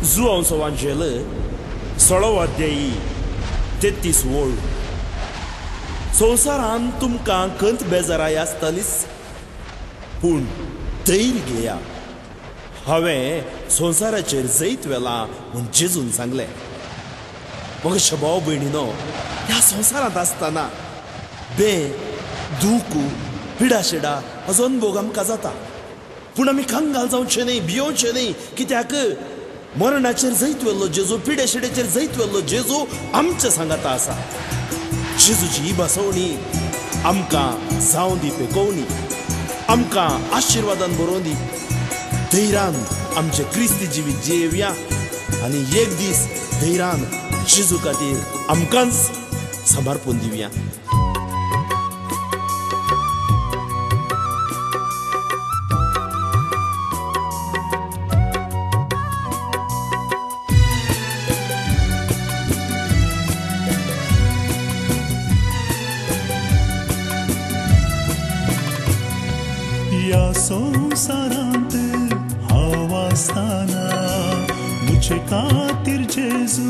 João Evangelho 16 अध्यायी 33 ओळ. संवसारान तुमकां कंत बेजाराय आसतलीच, पूण धैर्य घेया, हांवें संवसाराचेर जैत वेला म्हूण जेजून सांगलें. म्हज्या भाव भयणीनो, ह्या संवसारांत आसतना दूख पिडाशिडा हाजो अनुभव आमकां जाता, पूण आमी कांगाल जावचे न्ही, भियोवचे न्ही. कित्याक मरणाचेर जैत वेल्लो जेजू, पिडेशिडेचेर जैत वेल्लो जेजू आमच्या सांगाता आसा. जेजूची ही बसवणी आमकां जावं दी पेकोवणी, आमकां आशिर्वादान बरोवन दी. धैर्यान आमचे क्रिस्ती जिवीत जियेवया आनी एक दीस धैर्यान जेजू खातीर आमकांच समर्पण दिवया. या संसारांत हांव आसतना मुझे खातीर जेजू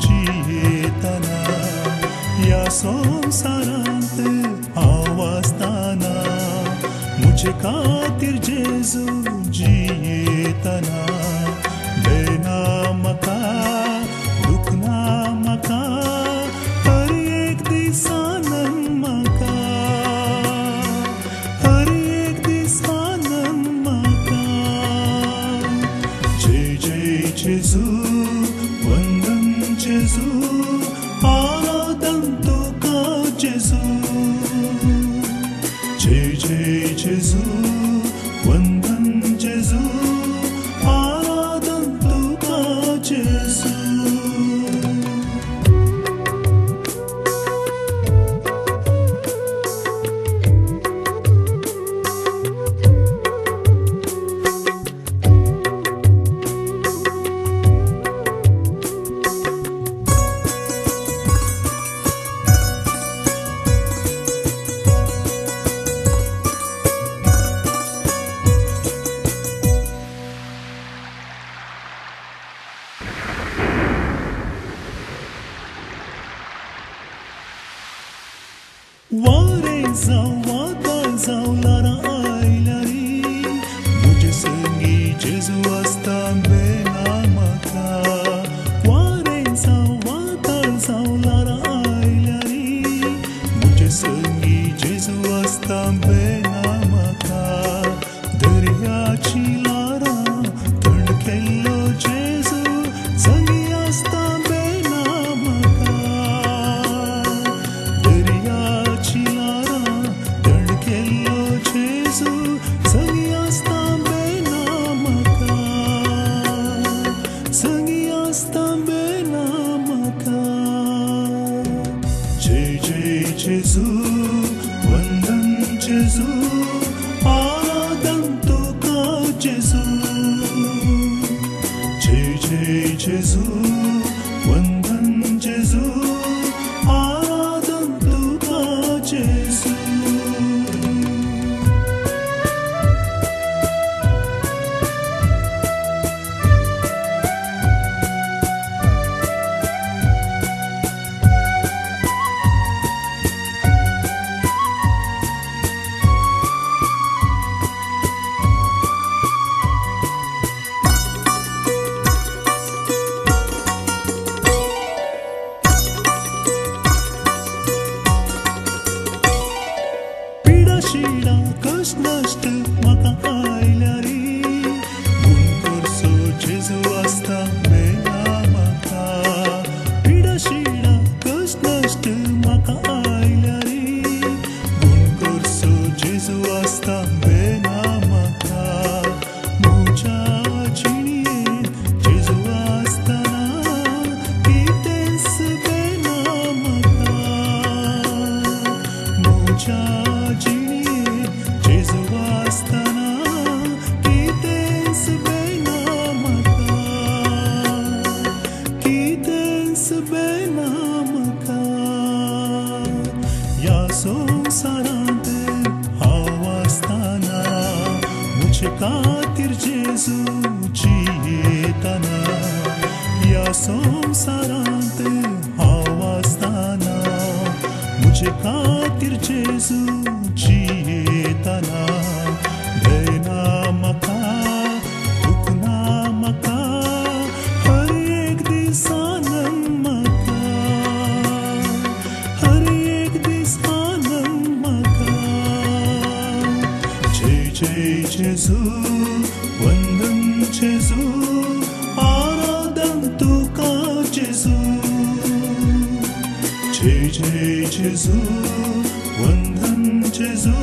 जियेतना. या संसारांत हांव आसतना मुझे खातीर जेजू जियेतना. बेना म्हाका दुख ना म्हाका, हर एक दिसान म्हाका, हर एक दिसान म्हाका. जय जय जेजू, वंदन जेजू, आराधन तुका जेजू. जय जय जेजू, वंदन जेजू, आराधन तुका जेजू. वारे जाऊ वादळ जाऊ लारा आयल्यारी, मुझे संगी जेजू आसता बेना म्हाका. वारे जाऊ वादळ जाऊ लारा आयल्यारी, मुझे संगी जेजू आसता बेना म्हाका. दर्याची लारा थंड केल्लो जेजू संगी आसता बेना म्हाका. दर्याची लारा थंड केल्लो जेजू संगी आसता बेना म्हाका, संगी आसता बेना म्हाका. जय जय जेजू, वंदन जेजू, आराधन तुका जेजू. जय जय जेजू, वंदन जेजू, आराधन तुका जेजू. पिडाशिडा कश्ट नश्ट म्हाका आयल्यारी, म्हूण करसो जेजू आसता बेना म्हाका. पिडाशिडा कश्ट नश्ट म्हाका आयल्यारी, म्हूण करसो जेजू आसता बेना म्हाका. म्हज्या जिणयेन जेजू आसतना कितेंच बेना म्हाका. म्हज्या जिणयेन जेजू आसतना कितेंच बेना म्हाका, कितेंच बेना म्हाका. या संवसारांत हांव आसतना मुझे खातीर जेजू जियेतना. संवसारांत हांव आसतना म्हजे खातीर जेजू जियेतना भंयना म्हाका दुखना म्हाका हर एक दीस आनंद म्हाका हर एक दीस आनंद म्हाका जय जय जेजू वंदन जेजू आराधन तुका जेजू जय जय जेजू वंदन जेजू